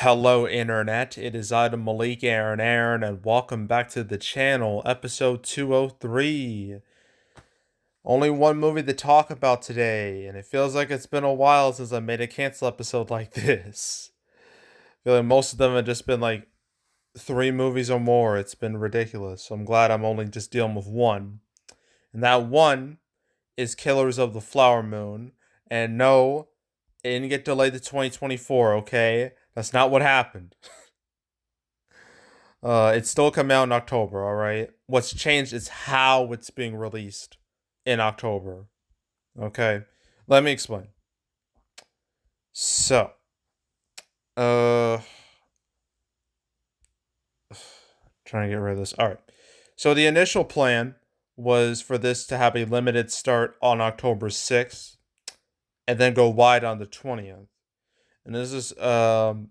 Hello, Internet. It is Adam Malik Aaron, and welcome back to the channel, episode 203. Only one movie to talk about today, and it feels like it's been a while since I made a cancel episode like this. I feel like most of them have just been like three movies or more. It's been ridiculous. So I'm glad I'm only just dealing with one. And that one is Killers of the Flower Moon. And no, it didn't get delayed to 2024, okay? That's not what happened. It's still coming out in October, all right? What's changed is how it's being released in October. Okay? Let me explain. So, uh trying to get rid of this. All right. So the initial plan was for this to have a limited start on October 6th and then go wide on the 20th. And this is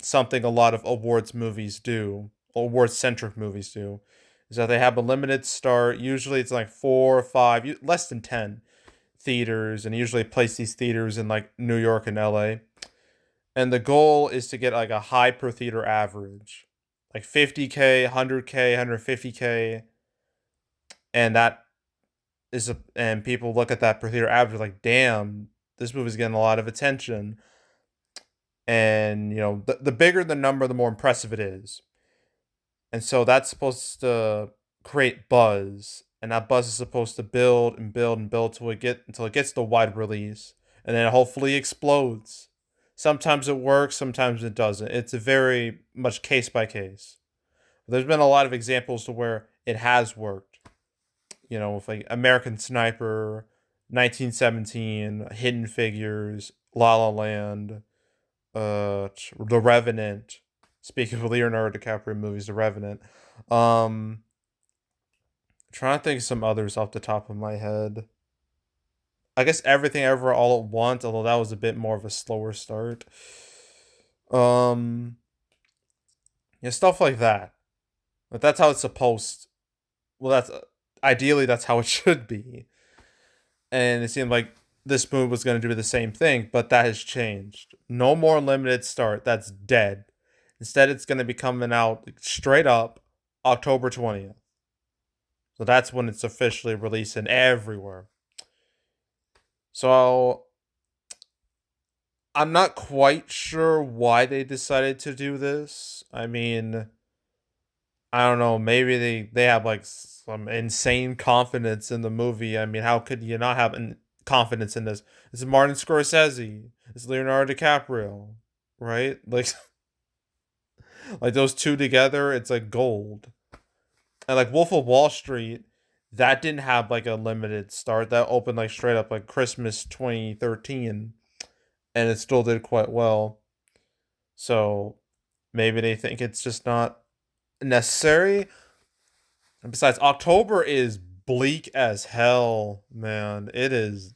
something a lot of awards centric movies do, is that they have a limited start. Usually it's like four or five, less than 10 theaters, and usually place these theaters in like New York and LA. And the goal is to get like a high per theater average, like 50K, 100K, 150K. And and people look at that per theater average like, damn, this movie's getting a lot of attention. And the bigger the number, the more impressive it is. And so that's supposed to create buzz, and that buzz is supposed to build and build and build until it gets the wide release, and then it hopefully explodes. Sometimes it works, sometimes it doesn't. It's a very much case by case. There's been a lot of examples to where it has worked. With like American Sniper, 1917, Hidden Figures, La La Land, The Revenant. Speaking of Leonardo DiCaprio movies, The Revenant. Um, Trying to think of some others off the top of my head. I guess Everything Ever All at Once, although that was a bit more of a slower start. Um, yeah, stuff like that. But that's how it's supposed. Well, that's how it should be. And it seemed like this movie was going to do the same thing, but that has changed. No more limited start. That's dead. Instead, it's going to be coming out straight up October 20th. So that's when it's officially releasing everywhere. So I'm not quite sure why they decided to do this. I mean, I don't know. Maybe they have like some insane confidence in the movie. I mean, how could you not have confidence in this? It's Martin Scorsese. It's Leonardo DiCaprio, right? Like, like those two together, it's like gold. And like Wolf of Wall Street, that didn't have like a limited start. That opened like straight up like Christmas 2013, and it still did quite well. So maybe they think it's just not necessary. And besides, October is bleak as hell, man. It is,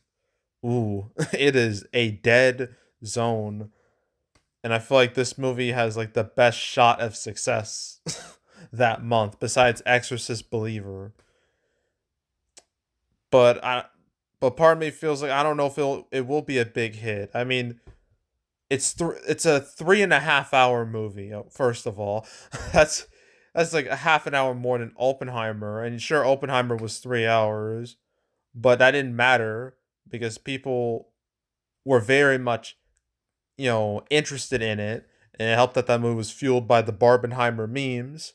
ooh, it is a dead zone. And I feel like this movie has like the best shot of success that month, besides Exorcist Believer. But but part of me feels like I don't know if it will be a big hit. I mean, it's a 3.5 hour movie. First of all, that's that's like a half an hour more than Oppenheimer. And sure, Oppenheimer was 3 hours, but that didn't matter because people were very much interested in it, and it helped that that movie was fueled by the Barbenheimer memes.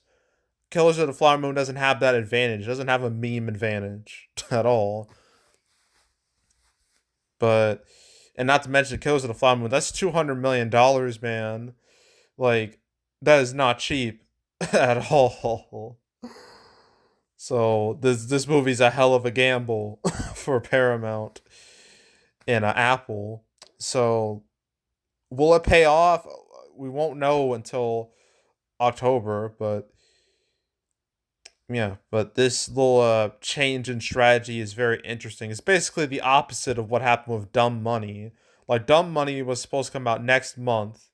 Killers of the Flower Moon doesn't have that advantage. It doesn't have a meme advantage at all. But and not to mention Killers of the Flower Moon, that's $200 million, man. Like, that is not cheap at all. So this movie's a hell of a gamble for Paramount and Apple. So will it pay off? We won't know until October, but yeah, but this little change in strategy is very interesting. It's basically the opposite of what happened with Dumb Money. Like, Dumb Money was supposed to come out next month,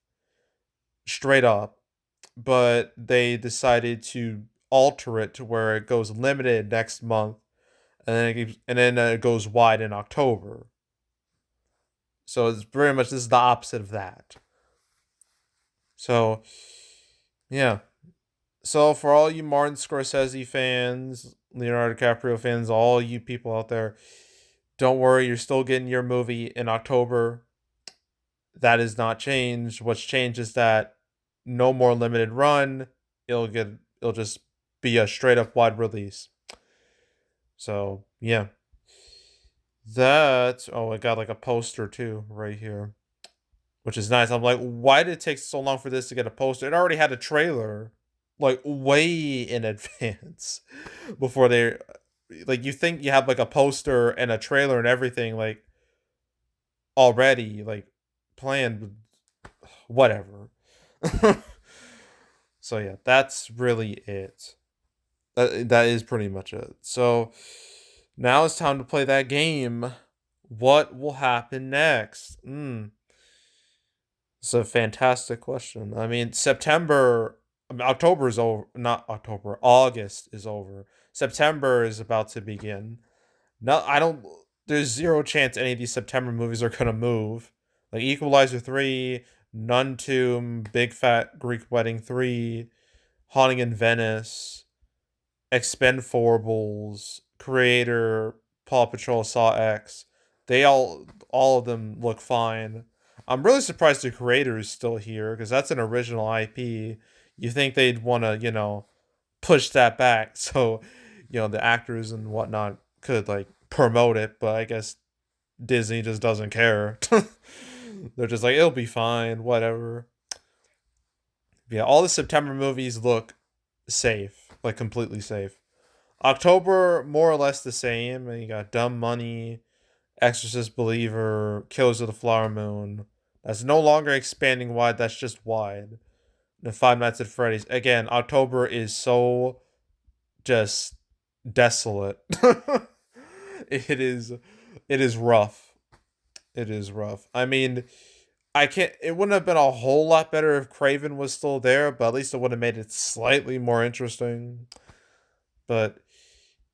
straight up, but they decided to alter it to where it goes limited next month, and then it goes wide in October. So it's very much this is the opposite of that. So yeah. So for all you Martin Scorsese fans, Leonardo DiCaprio fans, all you people out there, don't worry, you're still getting your movie in October. That is not changed. What's changed is that no more limited run. It'll just be a straight up wide release. So yeah. I got like a poster too right here, which is nice. I'm like, why did it take so long for this to get a poster? It already had a trailer, like way in advance, before they, like, you think you have like a poster and a trailer and everything like already like planned, whatever. So yeah, that's really it. That is pretty much it. So now it's time to play that game. What will happen next? It's a fantastic question. I mean, October is over. Not October. August is over. September is about to begin. No, I don't. There's zero chance any of these September movies are gonna move. Like Equalizer 3, Nun 2, Big Fat Greek Wedding 3, Haunting in Venice, Expendables, Creator, Paw Patrol, Saw X. All of them look fine. I'm really surprised the Creator is still here because that's an original IP. You think they'd want to, push that back so, the actors and whatnot could like promote it, but I guess Disney just doesn't care. They're just like, it'll be fine, whatever. Yeah, all the September movies look safe, like completely safe. October, more or less the same. And you got Dumb Money, Exorcist Believer, Killers of the Flower Moon. That's no longer expanding wide, that's just wide. And Five Nights at Freddy's. Again, October is so just desolate. it is it is rough. It is rough. I mean, it wouldn't have been a whole lot better if Craven was still there, but at least it would have made it slightly more interesting. But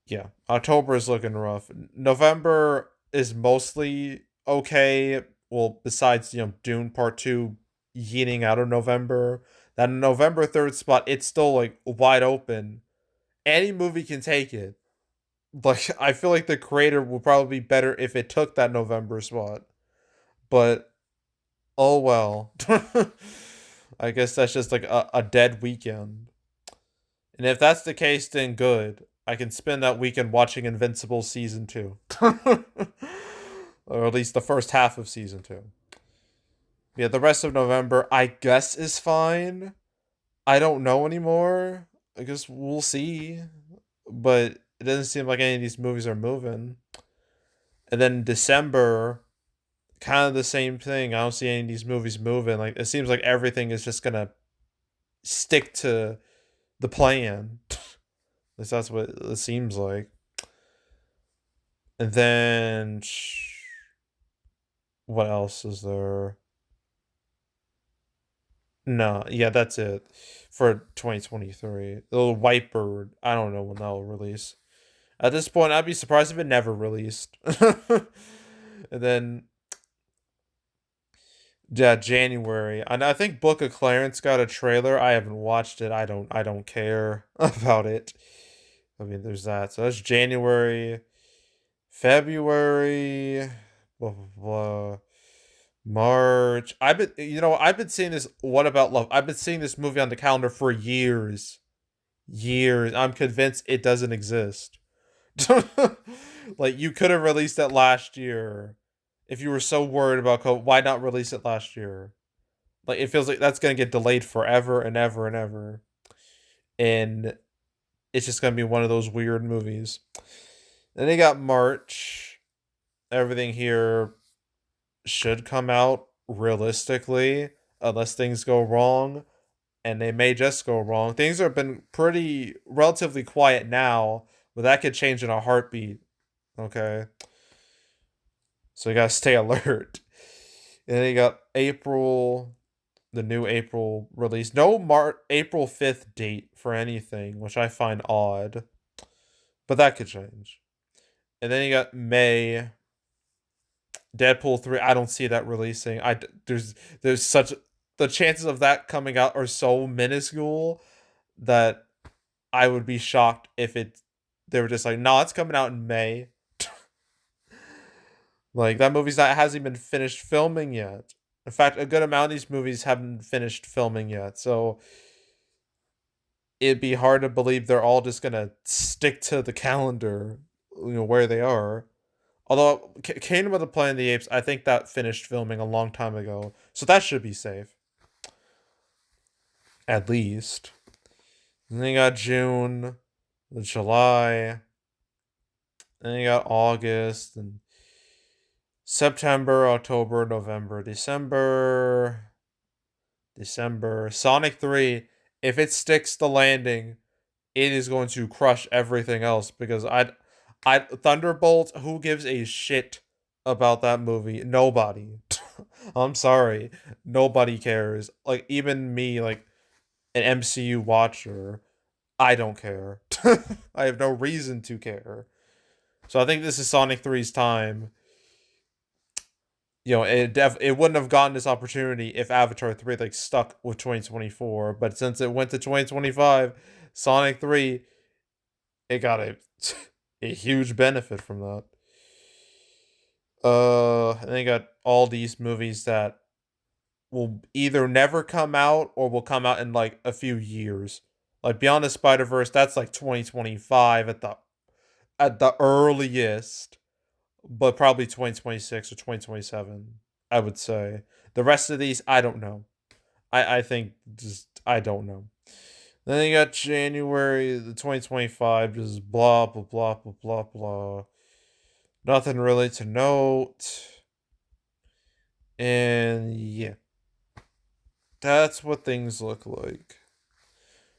yeah, October is looking rough. November is mostly okay. Well, besides, Dune Part 2 yeeting out of November. That November 3rd spot, it's still like wide open. Any movie can take it. Like, I feel like the Creator will probably be better if it took that November spot. But oh well. I guess that's just like a dead weekend. And if that's the case, then good. I can spend that weekend watching Invincible season 2. Or at least the first half of season 2. Yeah, the rest of November, I guess, is fine. I don't know anymore. I guess we'll see. But it doesn't seem like any of these movies are moving. And then December, kind of the same thing. I don't see any of these movies moving. Like, it seems like everything is just gonna stick to the plan. At least that's what it seems like. And then what else is there? No, yeah, that's it for 2023. The little Whitebird, I don't know when that'll release. At this point, I'd be surprised if it never released. And then yeah, January. And I think Book of Clarence got a trailer. I haven't watched it. I don't care about it. I mean, there's that. So that's January, February, blah blah blah. March. I've been seeing this What About Love? I've been seeing this movie on the calendar for years. Years. I'm convinced it doesn't exist. Like, you could have released it last year. If you were so worried about COVID, why not release it last year? Like, it feels like that's gonna get delayed forever and ever and ever. And it's just gonna be one of those weird movies. Then they got March. Everything here should come out realistically, unless things go wrong, and they may just go wrong. Things have been pretty relatively quiet now, but that could change in a heartbeat. Okay, so you gotta stay alert. And then you got April, the new April release. No April 5th date for anything, which I find odd, but that could change. And then you got May, Deadpool 3. I don't see that releasing. There's such the chances of that coming out are so minuscule that I would be shocked if they were just like, no, it's coming out in May. Like that movie's not hasn't even finished filming yet. In fact, a good amount of these movies haven't finished filming yet. So it'd be hard to believe they're all just gonna stick to the calendar, where they are. Although Kingdom of the Planet of the Apes, I think that finished filming a long time ago, so that should be safe, at least. And then you got June, July, then you got August, and September, October, November, December. Sonic 3, if it sticks the landing, it is going to crush everything else because I Thunderbolt, who gives a shit about that movie? Nobody. I'm sorry. Nobody cares. Like even me, like an MCU watcher, I don't care. I have no reason to care. So I think this is Sonic 3's time. It wouldn't have gotten this opportunity if Avatar 3 like stuck with 2024, but since it went to 2025, Sonic 3, it got a huge benefit from that. And then you got all these movies that will either never come out or will come out in like a few years. Like Beyond the Spider-Verse, that's like 2025 at the earliest, but probably 2026 or 2027, I would say. The rest of these, I don't know. I think just I don't know. Then you got January the 2025, just blah blah blah blah blah blah. Nothing really to note. And yeah, that's what things look like.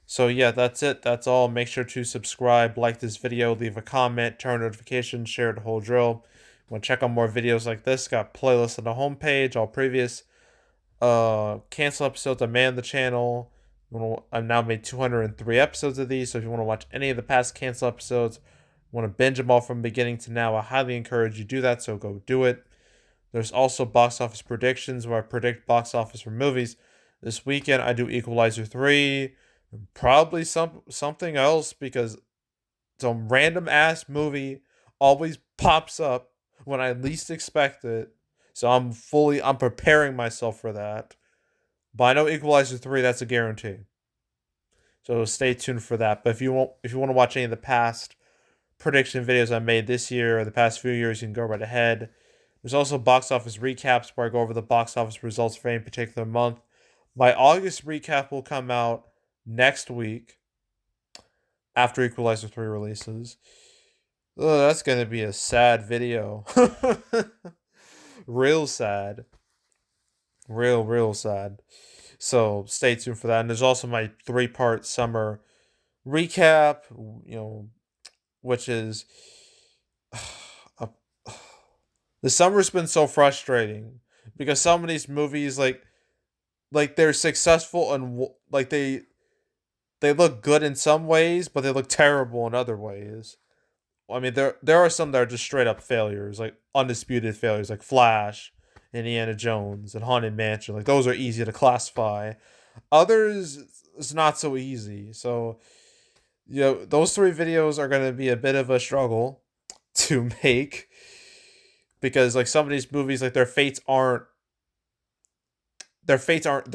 So yeah, that's it. That's all. Make sure to subscribe, like this video, leave a comment, turn notifications, share the whole drill. Want to check out more videos like this? Got playlists on the homepage, all previous cancel episodes. I manned the channel. I've now made 203 episodes of these, so if you want to watch any of the past cancel episodes, want to binge them all from beginning to now, I highly encourage you to do that, so go do it. There's also box office predictions where I predict box office for movies. This weekend I do Equalizer 3, and probably something else because some random ass movie always pops up when I least expect it. So I'm preparing myself for that. But I know Equalizer 3, that's a guarantee. So stay tuned for that. But if you want to watch any of the past prediction videos I made this year or the past few years, you can go right ahead. There's also box office recaps where I go over the box office results for any particular month. My August recap will come out next week after Equalizer 3 releases. Oh, that's going to be a sad video. Real sad. Real sad. So stay tuned for that. And there's also my 3-part summer recap, which is the summer's been so frustrating because some of these movies like they're successful and like they look good in some ways, but they look terrible in other ways. I mean, there are some that are just straight up failures, like undisputed failures, like Flash, Indiana Jones, and Haunted Mansion. Like those are easy to classify. Others, it's not so easy. So, those 3 videos are going to be a bit of a struggle to make because like some of these movies, like they're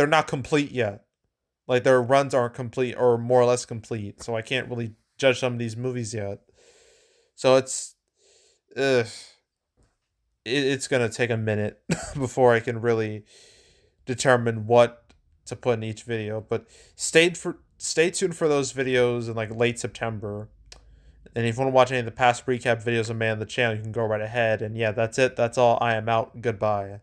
not complete yet. Like their runs aren't complete or more or less complete. So I can't really judge some of these movies yet. So it's gonna take a minute before I can really determine what to put in each video. But stay tuned for those videos in like late September. And if you want to watch any of the past recap videos of Man on the channel, you can go right ahead. And yeah, that's it. That's all. I am out. Goodbye.